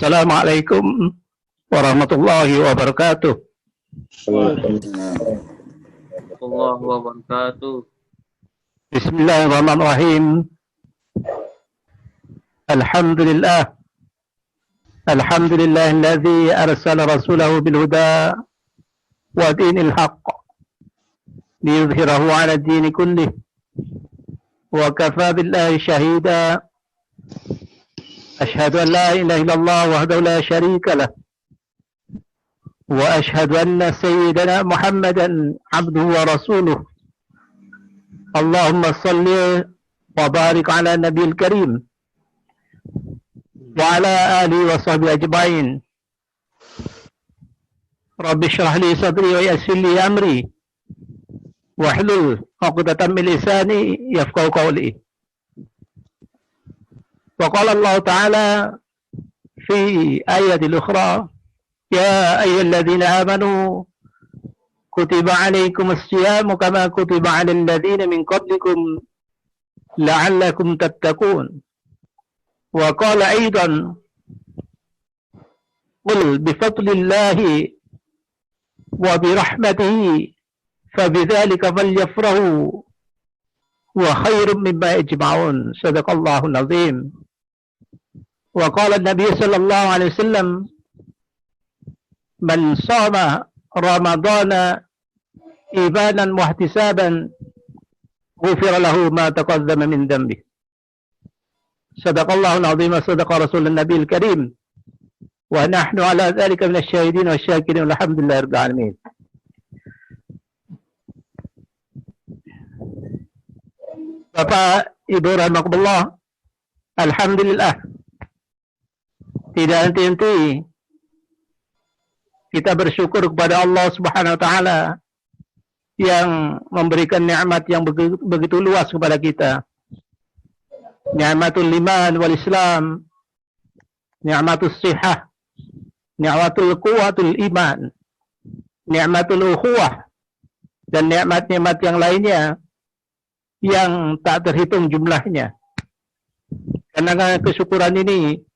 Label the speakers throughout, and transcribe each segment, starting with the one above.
Speaker 1: Assalamualaikum warahmatullahi wabarakatuh.
Speaker 2: Warahmatullahi wabarakatuh.
Speaker 1: Bismillahirrahmanirrahim. Alhamdulillah. Alhamdulillahilladzi arsala rasulahu bil huda wa dinil haqq liyudhhirahu 'ala ad-din kullih wa kafaa billahi shahida. أشهد أن لا إله إلا الله وحده لا شريك له وأشهد أن سيدنا محمدا عبده ورسوله اللهم صل وبارك على النبي الكريم وعلى آله وصحبه أجمعين رب اشرح لي صدري ويسر لي أمري واحلل عقدة من لساني يفقهوا قولي. وقال الله تعالى في آية أخرى يا أيها الذين آمنوا كتب عليكم الصيام كما كتب على الذين من قبلكم لعلكم تتقون. وقال أيضا قل بفضل الله وبرحمته فبذلك فليفرحوا وخير مما يجمعون. صدق الله العظيم. وقال النبي صلى الله عليه وسلم من صام رمضان إيمانا واحتسابا غفر له ما تقدم من ذنبه. صدق الله العظيم وصدق رسول النبي الكريم ونحن على ذلك من الشاهدين والشاكرين والحمد لله رب العالمين. Bapak Ibu rahimakumullah, alhamdulillah, tidak henti-henti kita bersyukur kepada Allah Subhanahu wa taala yang memberikan nikmat yang begitu luas kepada kita. Nikmatul iman wal Islam, nikmatus sihah, nikmatul quwwatul iman, nikmatul ukhuwah, dan nikmat-nikmat yang lainnya yang tak terhitung jumlahnya. Karena kesyukuran ini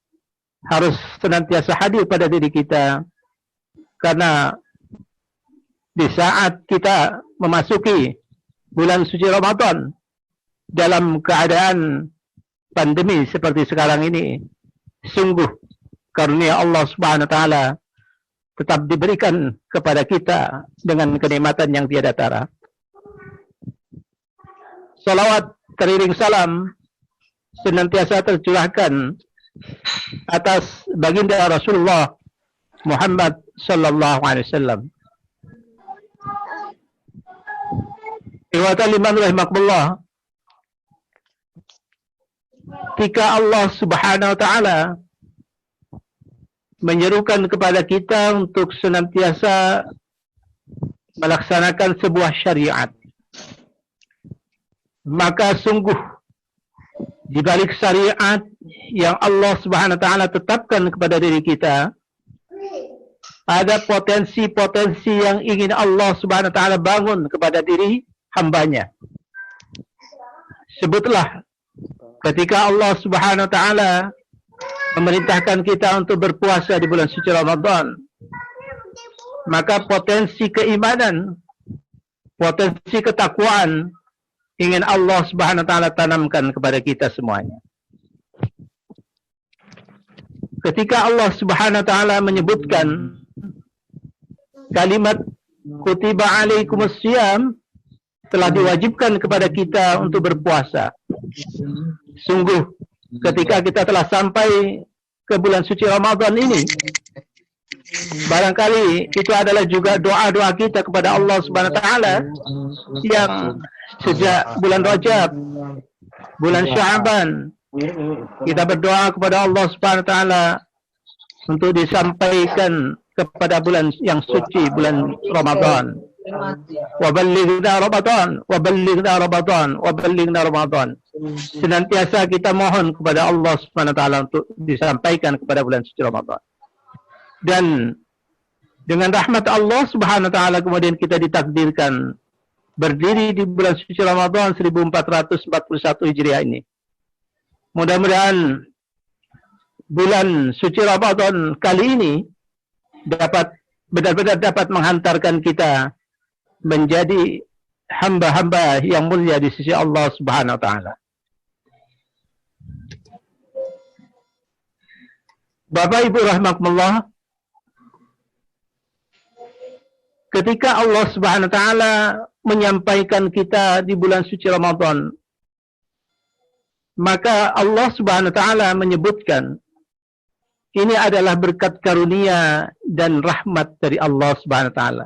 Speaker 1: harus senantiasa hadir pada diri kita, karena di saat kita memasuki bulan suci Ramadan dalam keadaan pandemi seperti sekarang ini, sungguh karunia Allah Subhanahu wa taala tetap diberikan kepada kita dengan kenikmatan yang tiada tara. Salawat teriring salam senantiasa tercurahkan atas baginda Rasulullah Muhammad sallallahu alaihi wasallam. Ikhwatal iman rahimakumullah, ketika Allah Subhanahu wa taala menyerukan kepada kita untuk senantiasa melaksanakan sebuah syariat, maka sungguh di balik syariat yang Allah Subhanahu wa taala tetapkan kepada diri kita, ada potensi-potensi yang ingin Allah Subhanahu wa taala bangun kepada diri hambanya. Sebutlah ketika Allah Subhanahu wa taala memerintahkan kita untuk berpuasa di bulan suci Ramadan, maka potensi keimanan, potensi ketakwaan ingin Allah Subhanahu wa taala tanamkan kepada kita semuanya. Ketika Allah Subhanahu wa taala menyebutkan kalimat kutiba alaikumus syiyam, telah diwajibkan kepada kita untuk berpuasa. Sungguh ketika kita telah sampai ke bulan suci Ramadan ini, barangkali itu adalah juga doa-doa kita kepada Allah Subhanahu wa taala yang sejak bulan Rajab, bulan Sya'ban, kita berdoa kepada Allah Subhanahu wa taala untuk disampaikan kepada bulan yang suci, bulan Ramadan. Wa ballighna Ramadan, wa ballighna Ramadan, wa ballighna Ramadan. Senantiasa kita mohon kepada Allah Subhanahu wa taala untuk disampaikan kepada bulan suci Ramadan. Dan dengan rahmat Allah Subhanahu wa taala kemudian kita ditakdirkan berdiri di bulan suci Ramadan 1441 Hijriah ini. Mudah-mudahan bulan suci Ramadan kali ini benar-benar dapat menghantarkan kita menjadi hamba-hamba yang mulia di sisi Allah Subhanahu wa taala. Bapak Ibu rahimakumullah, ketika Allah Subhanahu wa taala menyampaikan kita di bulan suci Ramadan, maka Allah Subhanahu wa taala menyebutkan ini adalah berkat karunia dan rahmat dari Allah Subhanahu wa taala.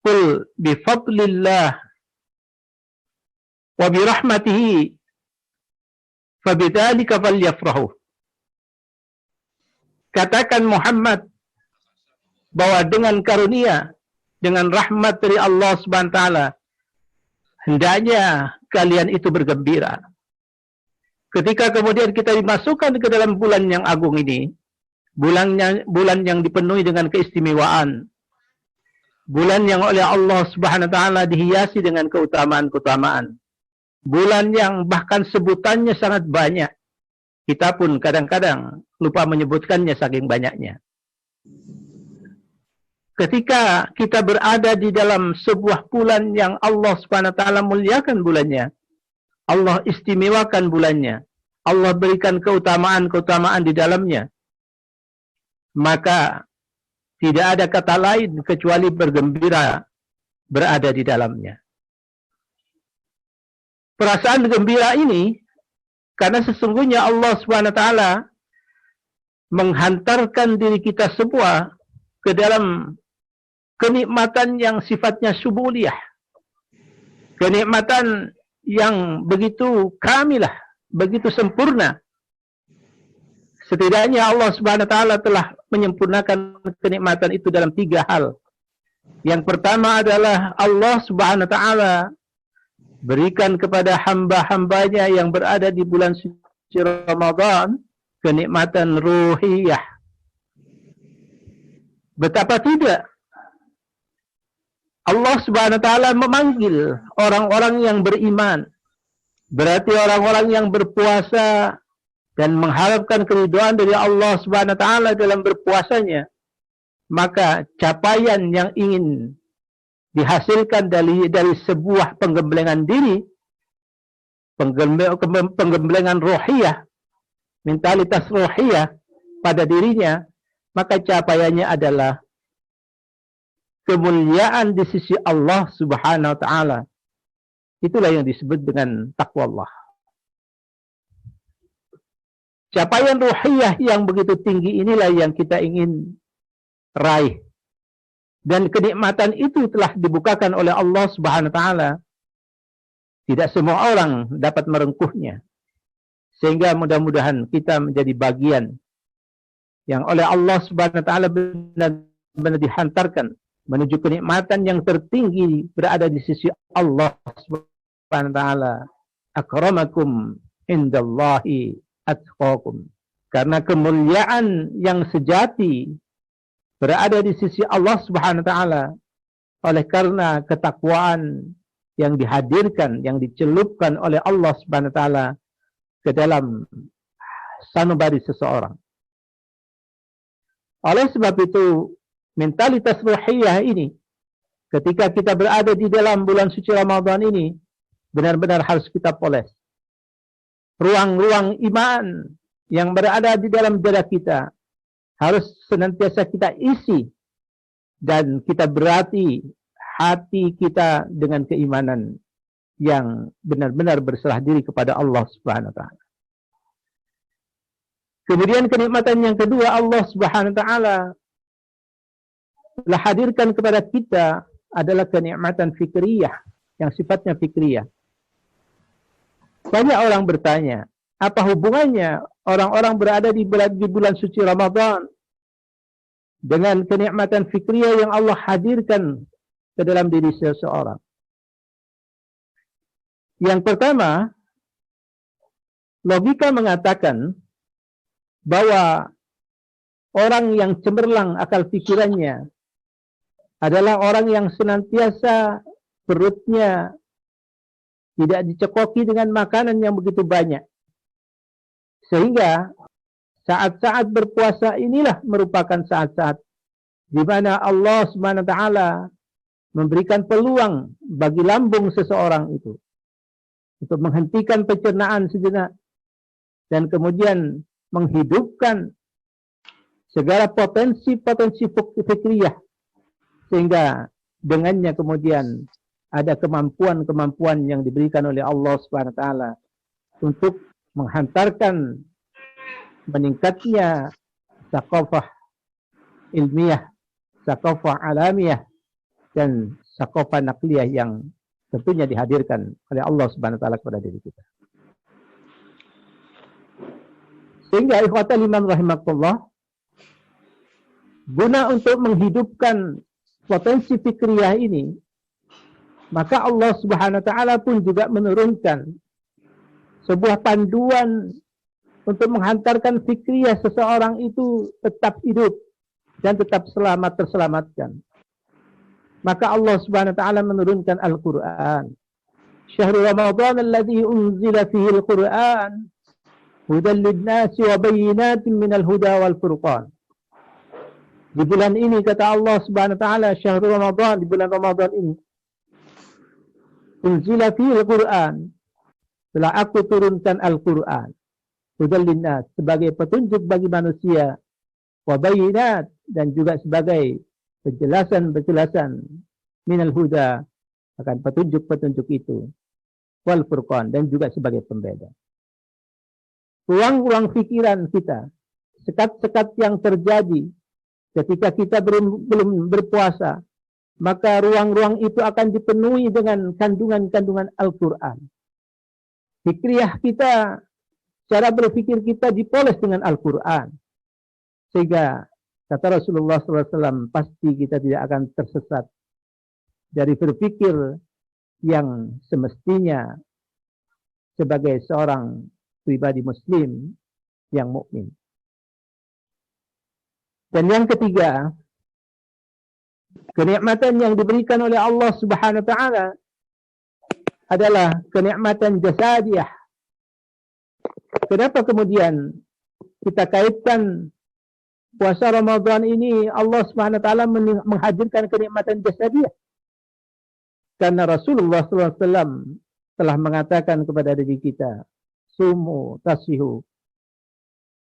Speaker 1: Qul bi fadlillah wa bi rahmatihi fabidzalika falyafrahu. Katakan Muhammad bahwa dengan karunia, dengan rahmat dari Allah Subhanahu wa taala, hendaknya kalian itu bergembira. Ketika kemudian kita dimasukkan ke dalam bulan yang agung ini, bulan yang dipenuhi dengan keistimewaan, bulan yang oleh Allah Subhanahu wa taala dihiasi dengan keutamaan-keutamaan, bulan yang bahkan sebutannya sangat banyak, kita pun kadang-kadang lupa menyebutkannya saking banyaknya. Ketika kita berada di dalam sebuah bulan yang Allah Subhanahu wa taala muliakan bulannya, Allah istimewakan bulannya, Allah berikan keutamaan-keutamaan di dalamnya, maka tidak ada kata lain kecuali bergembira berada di dalamnya. Perasaan gembira ini karena sesungguhnya Allah Subhanahu wa taala menghantarkan diri kita semua ke dalam kenikmatan yang sifatnya syubuliyah. Kenikmatan yang begitu kamilah, begitu sempurna. Setidaknya Allah Subhanahu wa taala telah menyempurnakan kenikmatan itu dalam 3 hal. Yang pertama adalah Allah Subhanahu wa taala berikan kepada hamba-hambanya yang berada di bulan suci Ramadan kenikmatan ruhiyah. Betapa tidak Allah Subhanahu wa taala memanggil orang-orang yang beriman, berarti orang-orang yang berpuasa dan mengharapkan keridhaan dari Allah Subhanahu wa taala dalam berpuasanya, maka capaian yang ingin dihasilkan dari sebuah penggemblengan diri, penggemblengan rohiyah, mentalitas rohiyah pada dirinya, maka capaiannya adalah kemuliaan di sisi Allah Subhanahu wa taala. Itulah yang disebut dengan takwa Allah. Capaian ruhiyah yang begitu tinggi inilah yang kita ingin raih. Dan kenikmatan itu telah dibukakan oleh Allah Subhanahu wa taala. Tidak semua orang dapat merengkuhnya. Sehingga mudah-mudahan kita menjadi bagian yang oleh Allah Subhanahu wa taala benar-benar dihantarkan menuju kenikmatan yang tertinggi berada di sisi Allah Subhanahu wa taala. Akramakum indallahi atqakum. Karena kemuliaan yang sejati berada di sisi Allah Subhanahu wa taala oleh karena ketakwaan yang dihadirkan, yang dicelupkan oleh Allah Subhanahu wa taala ke dalam sanubari seseorang. Oleh sebab itu, mentalitas ruhiyah ini, ketika kita berada di dalam bulan suci Ramadan ini, benar-benar harus kita poles. Ruang-ruang iman yang berada di dalam dada kita harus senantiasa kita isi, dan kita berarti hati kita dengan keimanan yang benar-benar berserah diri kepada Allah Subhanahu wa taala. Kemudian kenikmatan yang kedua, Allah Subhanahu wa taala telah hadirkan kepada kita adalah kenikmatan fikriyah, yang sifatnya fikriyah. Banyak orang bertanya, apa hubungannya orang-orang berada di bulan suci Ramadan dengan kenikmatan fikriyah yang Allah hadirkan ke dalam diri seseorang? Yang pertama, logika mengatakan bahwa orang yang cemerlang akal pikirannya adalah orang yang senantiasa perutnya tidak dicekoki dengan makanan yang begitu banyak. Sehingga saat-saat berpuasa inilah merupakan saat-saat di mana Allah Subhanahu wa taala memberikan peluang bagi lambung seseorang itu untuk menghentikan pencernaan sejenak dan kemudian menghidupkan segala potensi-potensi fikriyah sehingga dengannya kemudian ada kemampuan-kemampuan yang diberikan oleh Allah Subhanahu wa taala untuk menghantarkan meningkatnya tsaqafah ilmiah, tsaqafah alamiah dan tsaqafah nakliyah yang tentunya dihadirkan oleh Allah Subhanahu wa taala kepada diri kita. Sehingga ikhwatal iman rahimakumullah, guna untuk menghidupkan potensi fikriyah ini, maka Allah Subhanahu wa taala pun juga menurunkan sebuah panduan untuk menghantarkan fikriyah seseorang itu tetap hidup dan tetap terselamatkan. Maka Allah Subhanahu wa taala menurunkan Al-Qur'an. Syahrul Ramadan alladzi unzila fihi al-Qur'an hudan lin-nasi wa bayyinatin minal huda wal furqan. Di bulan ini kata Allah Subhanahu wa taala, syahrul Ramadan, di bulan Ramadan ini unzila fihi al-Qur'an, telah aku turunkan Al-Qur'an hudan lin-nas, sebagai petunjuk bagi manusia, wa bayyinat, dan juga sebagai penjelasan-penjelasan minal huda, akan petunjuk-petunjuk itu, wal furqan, dan juga sebagai pembeda. Ruang-ruang pikiran kita, sekat-sekat yang terjadi ketika kita belum berpuasa, maka ruang-ruang itu akan dipenuhi dengan kandungan-kandungan Al-Quran. Fikriyah kita, cara berpikir kita dipoles dengan Al-Quran. Sehingga kata Rasulullah SAW, pasti kita tidak akan tersesat dari berpikir yang semestinya sebagai seorang pribadi muslim yang mukmin. Dan yang ketiga, kenikmatan yang diberikan oleh Allah Subhanahu wa taala adalah kenikmatan jasadiyah. Kenapa kemudian kita kaitkan puasa Ramadan ini Allah Subhanahu wa taala menghadirkan kenikmatan jasadiyah? Karena Rasulullah SAW telah mengatakan kepada diri kita, sumu tasihu,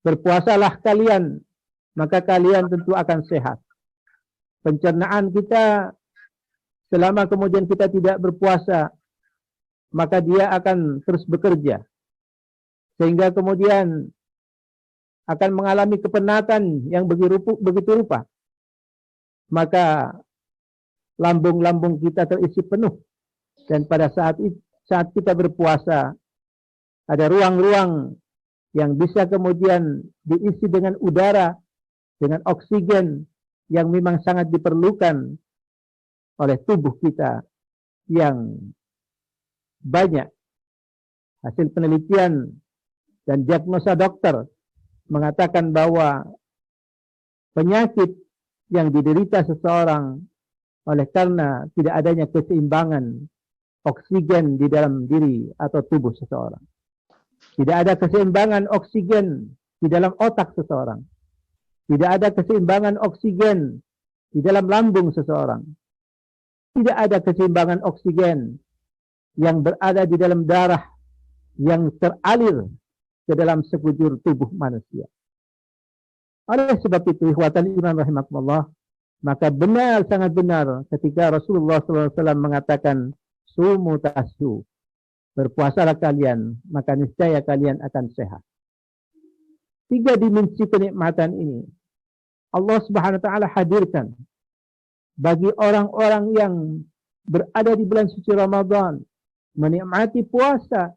Speaker 1: berpuasalah kalian, maka kalian tentu akan sehat. Pencernaan kita selama kemudian kita tidak berpuasa, maka dia akan terus bekerja, sehingga kemudian akan mengalami kepenatan yang begitu rupa. Maka lambung-lambung kita terisi penuh, dan pada saat kita berpuasa, ada ruang-ruang yang bisa kemudian diisi dengan udara, dengan oksigen yang memang sangat diperlukan oleh tubuh kita yang banyak. Hasil penelitian dan diagnosa dokter mengatakan bahwa penyakit yang diderita seseorang oleh karena tidak adanya keseimbangan oksigen di dalam diri atau tubuh seseorang. Tidak ada keseimbangan oksigen di dalam otak seseorang. Tidak ada keseimbangan oksigen di dalam lambung seseorang. Tidak ada keseimbangan oksigen yang berada di dalam darah yang teralir ke dalam sekujur tubuh manusia. Oleh sebab itu, ikhwatal iman rahimakumullah, maka benar, sangat benar ketika Rasulullah SAW mengatakan, sumu tasyu, berpuasalah kalian, maka niscaya kalian akan sehat. Tiga dimensi kenikmatan ini Allah Subhanahu wa taala hadirkan bagi orang-orang yang berada di bulan suci Ramadan, menikmati puasa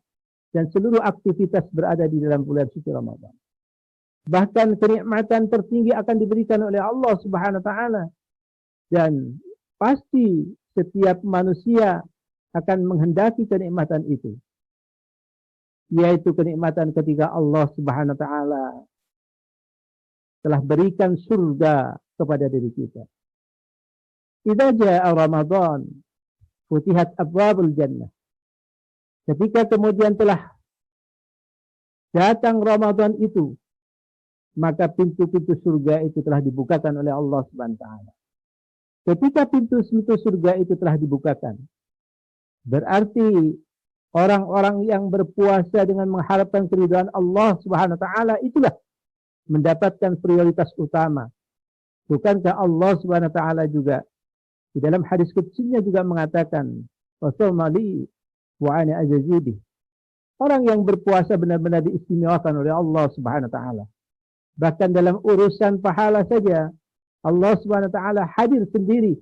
Speaker 1: dan seluruh aktivitas berada di dalam bulan suci Ramadan. Bahkan kenikmatan tertinggi akan diberikan oleh Allah Subhanahu wa taala, dan pasti setiap manusia akan menghendaki kenikmatan itu, yaitu kenikmatan ketika Allah Subhanahu wa taala telah berikan surga kepada diri kita. Idza jaa Ramadan futihat abwabul jannah. Ketika kemudian telah datang Ramadan itu,
Speaker 3: maka pintu-pintu surga itu telah dibukakan oleh Allah Subhanahu wa taala. Ketika pintu-pintu surga itu telah dibukakan, berarti orang-orang yang berpuasa dengan mengharapkan keridhaan Allah Subhanahu wa taala itulah mendapatkan prioritas utama. Bukankah Allah Subhanahu wa taala juga di dalam hadis qudsinya juga mengatakan, "Wasomali wa ana ajazibih." Orang yang berpuasa benar-benar diistimewakan oleh Allah Subhanahu wa taala. Bahkan dalam urusan pahala saja Allah Subhanahu wa taala hadir sendiri,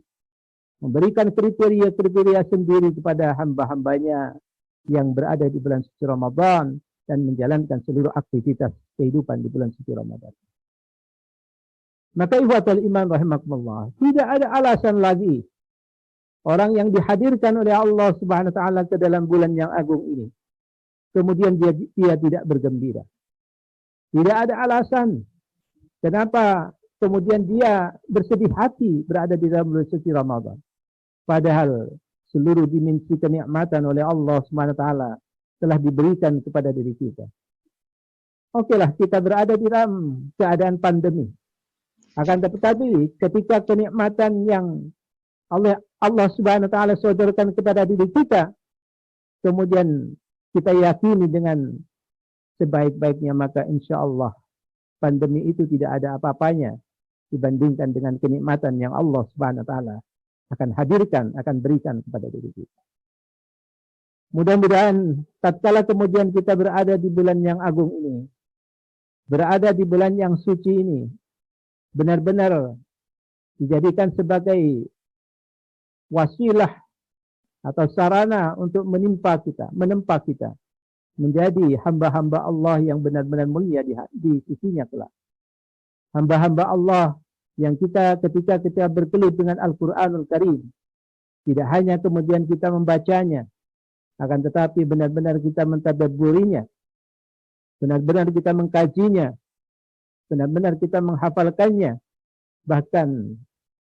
Speaker 3: memberikan kriteria-kriteria sendiri kepada hamba-hambanya yang berada di bulan suci Ramadan dan menjalankan seluruh aktivitas kehidupan di bulan suci Ramadan. Maka ikhwatul iman rahimakumullah, tidak ada alasan lagi orang yang dihadirkan oleh Allah Subhanahu wa taala ke dalam bulan yang agung ini kemudian dia tidak bergembira. Tidak ada alasan kenapa kemudian dia bersedih hati berada di dalam bulan suci Ramadan. Padahal seluruh dimensi kenikmatan oleh Allah Subhanahu wa taala telah diberikan kepada diri kita. Okelah, kita berada di dalam keadaan pandemi. Akan tetapi ketika kenikmatan yang Allah Subhanahu wa taala sodorkan kepada diri kita, kemudian kita yakini dengan sebaik-baiknya, maka insya Allah pandemi itu tidak ada apa-apanya dibandingkan dengan kenikmatan yang Allah Subhanahu wa taala akan hadirkan, akan berikan kepada diri kita. Mudah-mudahan tatkala kemudian kita berada di bulan yang agung ini, berada di bulan yang suci ini, benar-benar dijadikan sebagai wasilah atau sarana untuk menempa kita menjadi hamba-hamba Allah yang benar-benar mulia di sisinya kelak. Hamba-hamba Allah yang ketika kita berkelip dengan Al-Quranul Karim, tidak hanya kemudian kita membacanya, akan tetapi benar-benar kita mentadabburinya, benar-benar kita mengkajinya, benar-benar kita menghafalkannya. Bahkan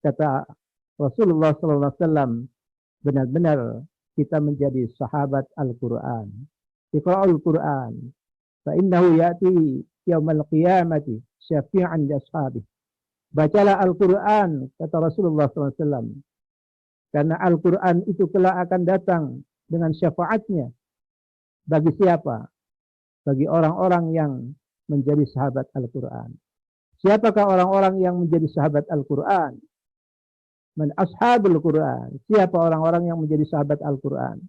Speaker 3: kata Rasulullah SAW, benar-benar kita menjadi sahabat Al-Quran. Iqra'ul Quran, fa innahu ya'ti yaumal qiyamati syafi'an li ashabihi. Bacalah Al-Quran, kata Rasulullah SAW. Karena Al-Quran itu kelak akan datang dengan syafaatnya. Bagi siapa? Bagi orang-orang yang menjadi sahabat Al-Quran. Siapakah orang-orang yang menjadi sahabat Al-Quran? Man ashabul Quran. Siapa orang-orang yang menjadi sahabat Al-Quran?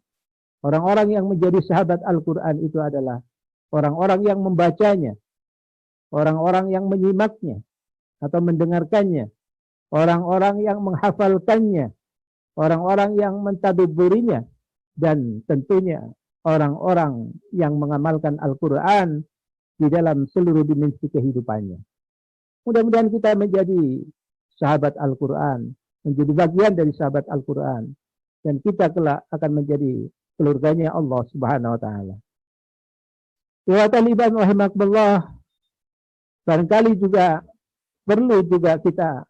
Speaker 3: Orang-orang yang menjadi sahabat Al-Quran itu adalah orang-orang yang membacanya, orang-orang yang menyimaknya atau mendengarkannya, orang-orang yang menghafalkannya, orang-orang yang mentadabburinya, dan tentunya orang-orang yang mengamalkan Al-Quran di dalam seluruh dimensi kehidupannya. Mudah-mudahan kita menjadi sahabat Al-Quran, menjadi bagian dari sahabat Al-Quran, dan kita kelak akan menjadi keluarganya Allah Subhanahu wa taala. Wa taliban rahimakumullah, barangkali juga perlu juga kita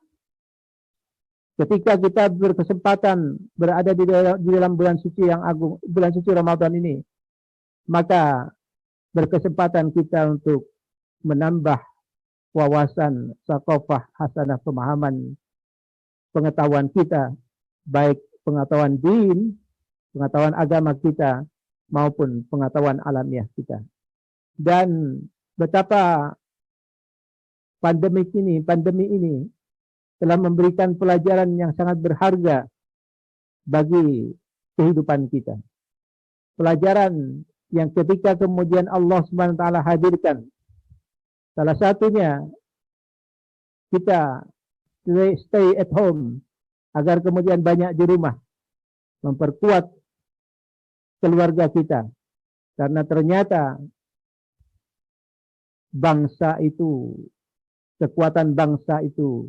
Speaker 3: ketika kita berkesempatan berada di dalam bulan suci yang agung, bulan suci Ramadan ini, maka berkesempatan kita untuk menambah wawasan, tsaqafah, hasanah, pemahaman, pengetahuan kita, baik pengetahuan din, pengetahuan agama kita, maupun pengetahuan alamiah kita. Dan betapa pandemi ini telah memberikan pelajaran yang sangat berharga bagi kehidupan kita. Pelajaran yang ketika kemudian Allah SWT hadirkan, salah satunya kita stay at home, agar kemudian banyak di rumah, memperkuat keluarga kita. Karena ternyata bangsa itu, kekuatan bangsa itu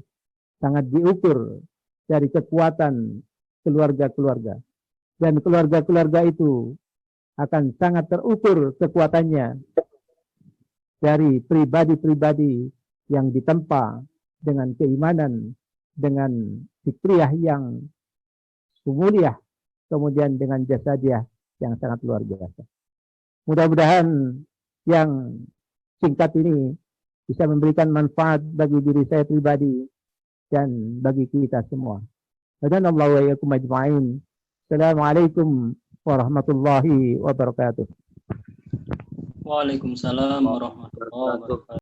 Speaker 3: sangat diukur dari kekuatan keluarga-keluarga. Dan keluarga-keluarga itu akan sangat terukur kekuatannya dari pribadi-pribadi yang ditempa dengan keimanan, dengan fikriyah yang sumuliah, kemudian dengan jasadiah yang sangat luar biasa. Mudah-mudahan yang singkat ini bisa memberikan manfaat bagi diri saya pribadi dan bagi kita semua. Hadanallahu wa iyyakum ajma'in. Assalamualaikum warahmatullahi wabarakatuh.
Speaker 4: Waalaikumsalam warahmatullahi wabarakatuh.